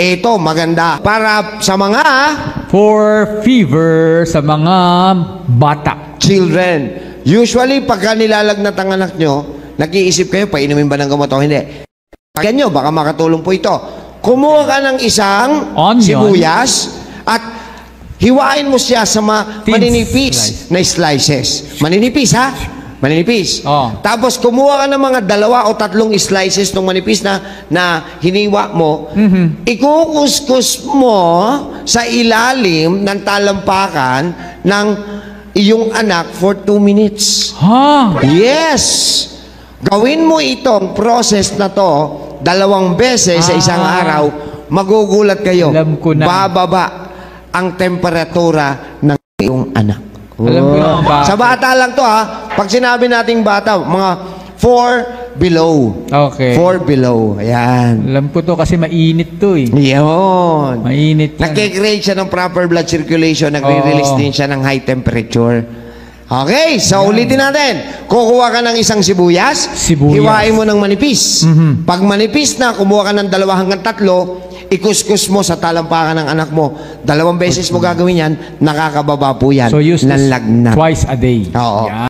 Ito, maganda. Para sa mga For fever sa mga bata. children. Usually, pagka nilalagnat ang anak nyo, nag-iisip kayo, painumin ba ng gamot o hindi? Pakyan nyo, baka makatulong po ito. Kumuha ka ng isang Onion. sibuyas at hiwain mo siya sa maninipis na slices. Maninipis, ha? Maninipis. Oh. Tapos kumuha ka ng mga 2 o 3 slices ng manipis na hiniwa mo. Ikukuskus mo sa ilalim ng talampakan ng iyong anak for 2 minutes. Ha? Yes! Gawin mo itong process na to 2 beses sa isang araw, magugulat kayo. Alam ko na. Bababa ang temperatura ng iyong anak. Alam ko na, bakit. Sa bata lang to, ha. Pag sinabi nating bata, mga 4 below. Okay. 4 below. Ayan. Alam ko to kasi mainit to eh. Yun. Mainit yan. Nagkikreate siya ng proper blood circulation, nagre-release din siya ng high temperature. Okay, so ulitin natin. Kukuha ka ng isang sibuyas, hiwain mo ng manipis. Pag manipis na, kumuha ka ng 2 hanggang 3, ikuskus mo sa talampakan ng anak mo. 2 beses mo gagawin yan, nakakababa po yan. So use ng this lagnat. twice a day. Oo. Yan.